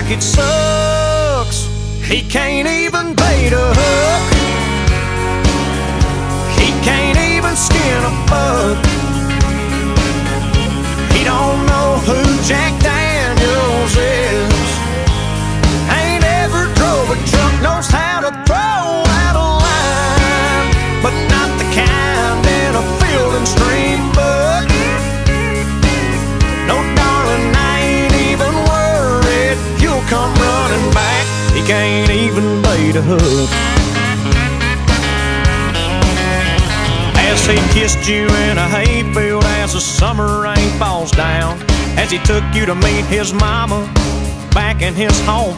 like it sucks. He can't even bait a hook. He can't even skin a bug. He don't know who Jack Daniels is. Ain't ever drove a truck, knows how to throw out a line, but not the kind in a field and stream book. No, darling, I ain't even worried, you'll come running back. He can't even bait a hook. As he kissed you in a hayfield, as the summer rain falls down, as he took you to meet his mama back in his home.